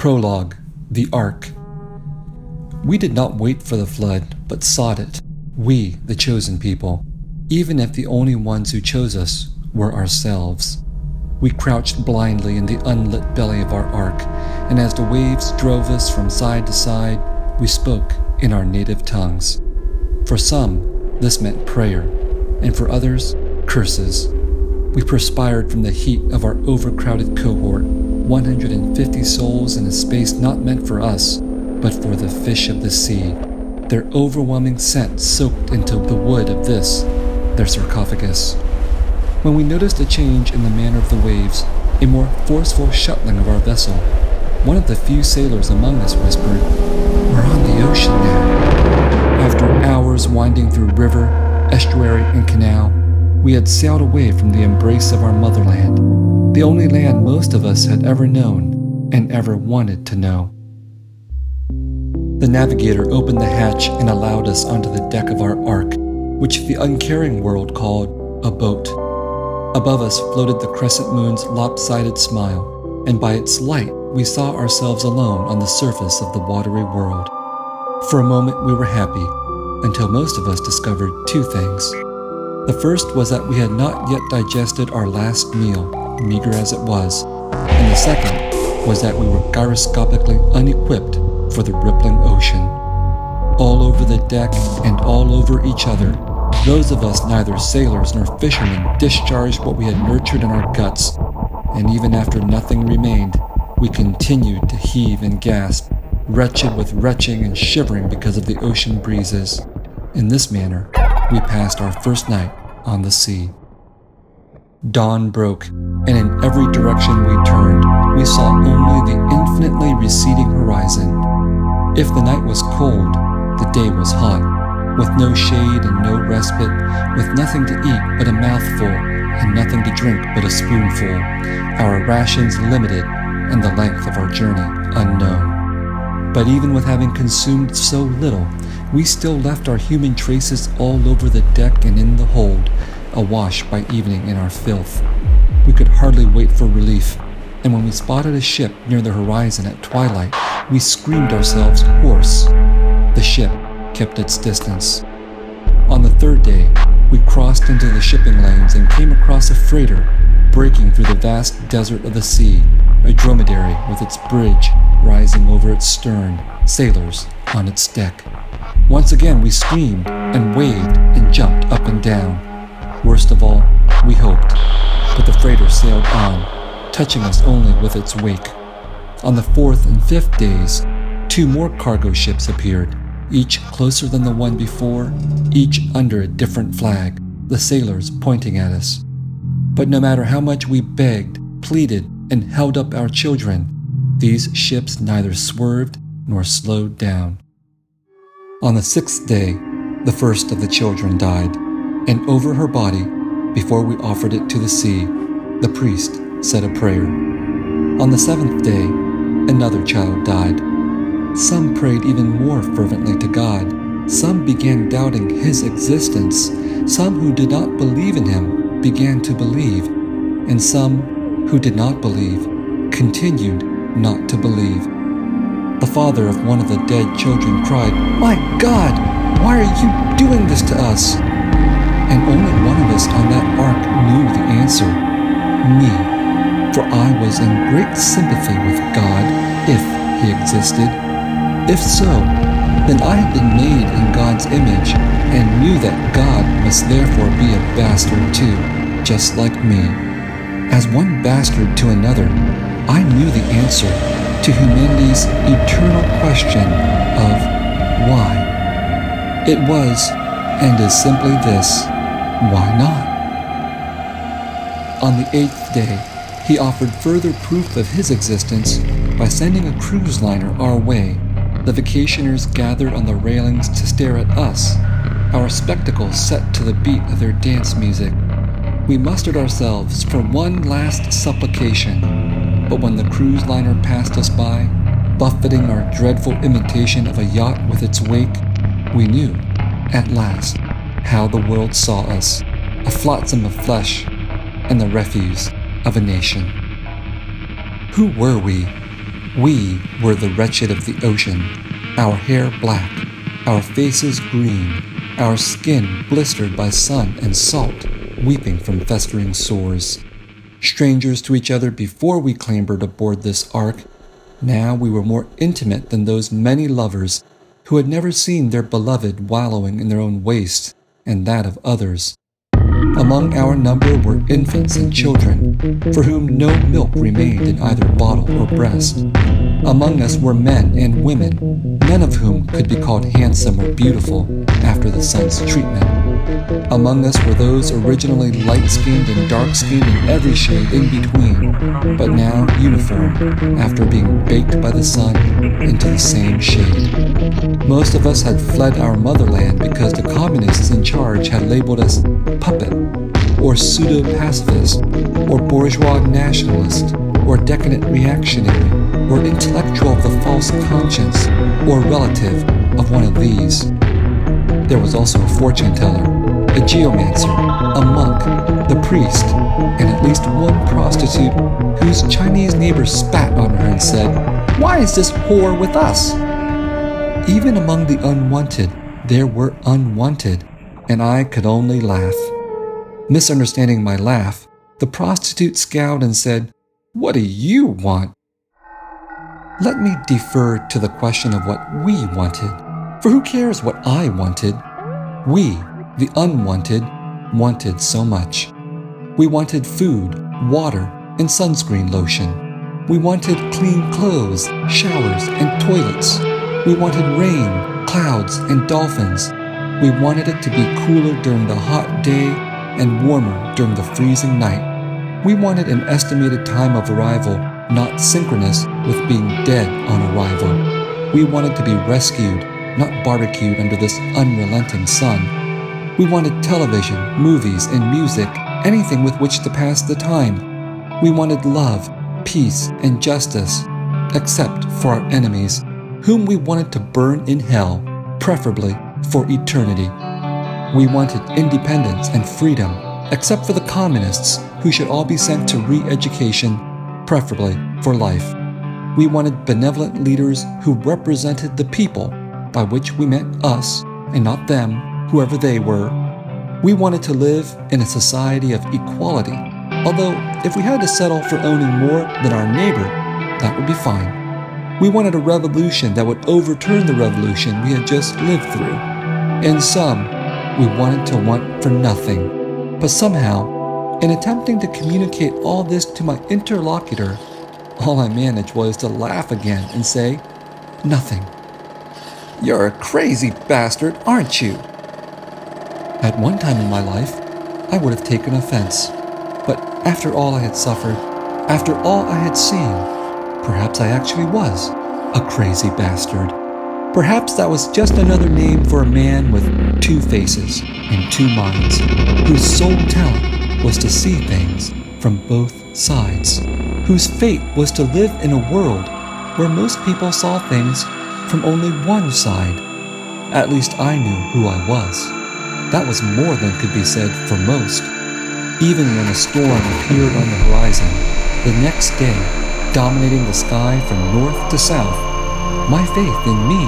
Prologue, the ARK. We did not wait for the flood, but sought it, we, the chosen people, even if the only ones who chose us were ourselves. We crouched blindly in the unlit belly of our ARK, and as the waves drove us from side to side, we spoke in our native tongues. For some, this meant prayer, and for others, curses. We perspired from the heat of our overcrowded cohort, 150 souls in a space not meant for us, but for the fish of the sea. Their overwhelming scent soaked into the wood of this, their sarcophagus. When we noticed a change in the manner of the waves, a more forceful shuttling of our vessel, one of the few sailors among us whispered, "We're on the ocean now." After hours winding through river, estuary, and canal, we had sailed away from the embrace of our motherland, the only land most of us had ever known and ever wanted to know. The navigator opened the hatch and allowed us onto the deck of our ARK, which the uncaring world called a boat. Above us floated the crescent moon's lopsided smile, and by its light we saw ourselves alone on the surface of the watery world. For a moment we were happy, until most of us discovered two things. The first was that we had not yet digested our last meal, meager as it was, and the second was that we were gyroscopically unequipped for the rippling ocean. All over the deck and all over each other, those of us neither sailors nor fishermen discharged what we had nurtured in our guts, and even after nothing remained, we continued to heave and gasp, wretched with retching and shivering because of the ocean breezes. In this manner, we passed our first night on the sea. Dawn broke, and in every direction we turned, we saw only the infinitely receding horizon. If the night was cold, the day was hot, with no shade and no respite, with nothing to eat but a mouthful, and nothing to drink but a spoonful, our rations limited, and the length of our journey unknown. But even with having consumed so little, we still left our human traces all over the deck and in the hold, awash by evening in our filth. We could hardly wait for relief, and when we spotted a ship near the horizon at twilight, we screamed ourselves hoarse. The ship kept its distance. On the third day, we crossed into the shipping lanes and came across a freighter breaking through the vast desert of the sea, a dromedary with its bridge rising over its stern, sailors on its deck. Once again we screamed and waved and jumped up and down. Worst of all, we hoped, but the freighter sailed on, touching us only with its wake. On the fourth and fifth days, two more cargo ships appeared, each closer than the one before, each under a different flag, the sailors pointing at us. But no matter how much we begged, pleaded, and held up our children, these ships neither swerved nor slowed down. On the sixth day, the first of the children died, and over her body, before we offered it to the sea, the priest said a prayer. On the seventh day, another child died. Some prayed even more fervently to God. Some began doubting his existence. Some who did not believe in him began to believe, and some who did not believe continued not to believe. The father of one of the dead children cried, "My God, why are you doing this to us?" And only one of us on that ARK knew the answer, me, for I was in great sympathy with God, if he existed. If so, then I had been made in God's image and knew that God must therefore be a bastard too, just like me. As one bastard to another, I knew the answer to humanity's eternal question of why. It was, and is simply this: why not? On the eighth day, he offered further proof of his existence by sending a cruise liner our way. The vacationers gathered on the railings to stare at us, our spectacles set to the beat of their dance music. We mustered ourselves for one last supplication, but when the cruise liner passed us by, buffeting our dreadful imitation of a yacht with its wake, we knew, at last, how the world saw us, a flotsam of flesh and the refuse of a nation. Who were we? We were the wretched of the ocean, our hair black, our faces green, our skin blistered by sun and salt, weeping from festering sores. Strangers to each other before we clambered aboard this ark, now we were more intimate than those many lovers who had never seen their beloved wallowing in their own waste and that of others. Among our number were infants and children, for whom no milk remained in either bottle or breast. Among us were men and women, none of whom could be called handsome or beautiful after the sun's treatment. Among us were those originally light-skinned and dark-skinned in every shade in between, but now uniform after being baked by the sun into the same shade. Most of us had fled our motherland because the communists in charge had labeled us puppet, or pseudo-pacifist, or bourgeois nationalist, or decadent reactionary, or intellectual of the false conscience, or relative of one of these. There was also a fortune-teller, a geomancer, a monk, the priest, and at least one prostitute whose Chinese neighbor spat on her and said, "Why is this whore with us?" Even among the unwanted, there were unwanted, and I could only laugh. Misunderstanding my laugh, the prostitute scowled and said, "What do you want?" Let me defer to the question of what we wanted, for who cares what I wanted? We, the unwanted, wanted so much. We wanted food, water, and sunscreen lotion. We wanted clean clothes, showers, and toilets. We wanted rain, clouds, and dolphins. We wanted it to be cooler during the hot day and warmer during the freezing night. We wanted an estimated time of arrival not synchronous with being dead on arrival. We wanted to be rescued, not barbecued under this unrelenting sun. We wanted television, movies, and music, anything with which to pass the time. We wanted love, peace, and justice, except for our enemies, whom we wanted to burn in hell, preferably for eternity. We wanted independence and freedom, except for the communists, who should all be sent to re-education, preferably for life. We wanted benevolent leaders who represented the people, by which we meant us, and not them, whoever they were. We wanted to live in a society of equality, although if we had to settle for owning more than our neighbor, that would be fine. We wanted a revolution that would overturn the revolution we had just lived through. In sum, we wanted to want for nothing. But somehow, in attempting to communicate all this to my interlocutor, all I managed was to laugh again and say, "Nothing." "You're a crazy bastard, aren't you?" At one time in my life, I would have taken offense. But after all I had suffered, after all I had seen, perhaps I actually was a crazy bastard. Perhaps that was just another name for a man with two faces and two minds, whose sole talent was to see things from both sides, whose fate was to live in a world where most people saw things from only one side. At least I knew who I was. That was more than could be said for most. Even when a storm appeared on the horizon, the next day, dominating the sky from north to south, my faith in me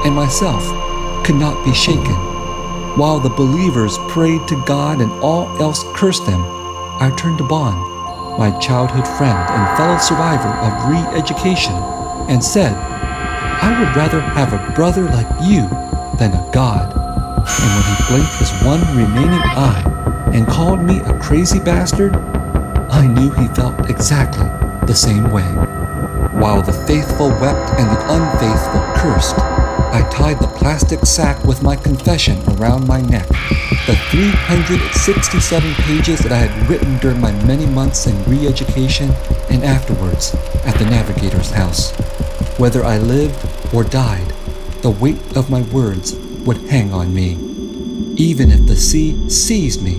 and myself could not be shaken. While the believers prayed to God and all else cursed them, I turned to Bon, my childhood friend and fellow survivor of re-education, and said, "I would rather have a brother like you than a God." And when he blinked his one remaining eye and called me a crazy bastard, I knew he felt exactly the same way. While the faithful wept and the unfaithful cursed, I tied the plastic sack with my confession around my neck, the 367 pages that I had written during my many months in re-education and afterwards at the navigator's house. Whether I lived or died, the weight of my words would hang on me. Even if the sea seized me,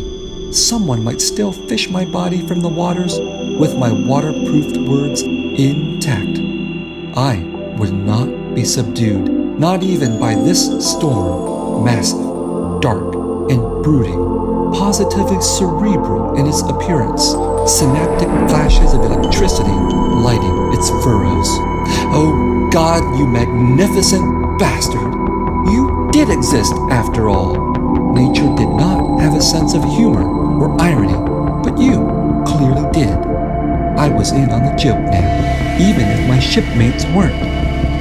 someone might still fish my body from the waters with my waterproofed words intact. I would not be subdued, not even by this storm, massive, dark, and brooding, positively cerebral in its appearance, synaptic flashes of electricity lighting its furrows. God, you magnificent bastard! You did exist after all. Nature did not have a sense of humor or irony, but you clearly did. I was in on the joke now, even if my shipmates weren't.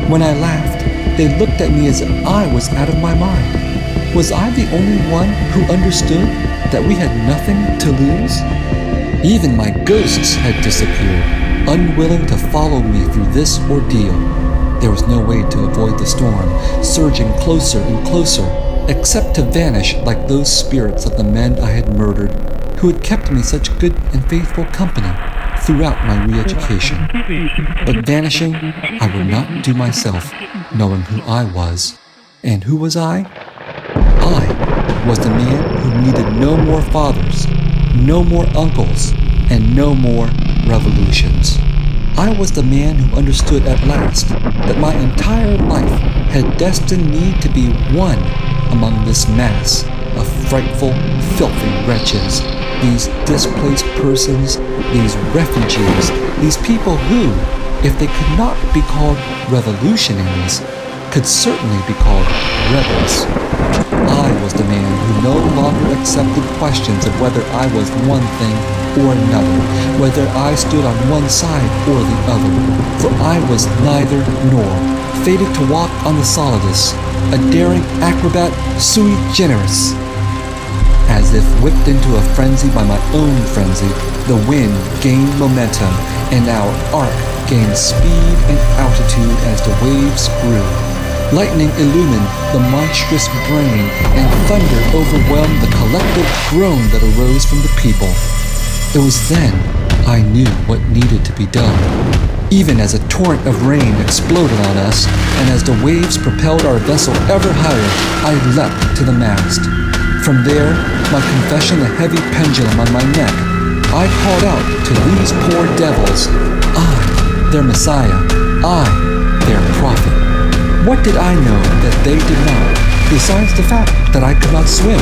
When I laughed, they looked at me as if I was out of my mind. Was I the only one who understood that we had nothing to lose? Even my ghosts had disappeared, unwilling to follow me through this ordeal. There was no way to avoid the storm, surging closer and closer, except to vanish like those spirits of the men I had murdered, who had kept me such good and faithful company throughout my re-education. But vanishing, I would not do myself, knowing who I was. And who was I? I was the man who needed no more fathers, no more uncles, and no more revolutions. I was the man who understood at last that my entire life had destined me to be one among this mass of frightful, filthy wretches, these displaced persons, these refugees, these people who, if they could not be called revolutionaries, could certainly be called rebels. I was the man who no longer accepted questions of whether I was one thing or another, whether I stood on one side or the other, for I was neither nor, fated to walk on the solidus, a daring acrobat sui generis. As if whipped into a frenzy by my own frenzy, the wind gained momentum, and our ark gained speed and altitude as the waves grew. Lightning illumined the monstrous brain, and thunder overwhelmed the collective groan that arose from the people. It was then I knew what needed to be done. Even as a torrent of rain exploded on us, and as the waves propelled our vessel ever higher, I leapt to the mast. From there, my confession a heavy pendulum on my neck, I called out to these poor devils, I, their Messiah, I, their prophet. What did I know that they did not, besides the fact that I could not swim?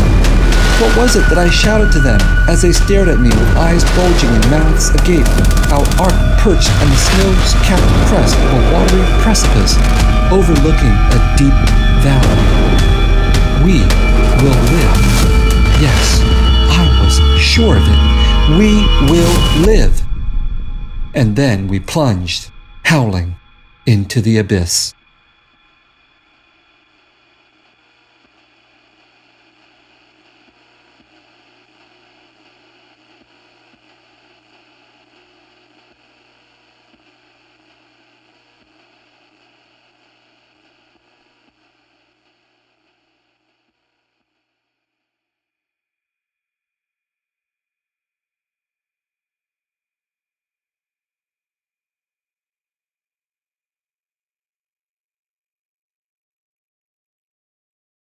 What was it that I shouted to them as they stared at me with eyes bulging and mouths agape, our ark perched on the snow-capped crest of a watery precipice, overlooking a deep valley? We will live. Yes, I was sure of it. We will live. And then we plunged, howling, into the abyss.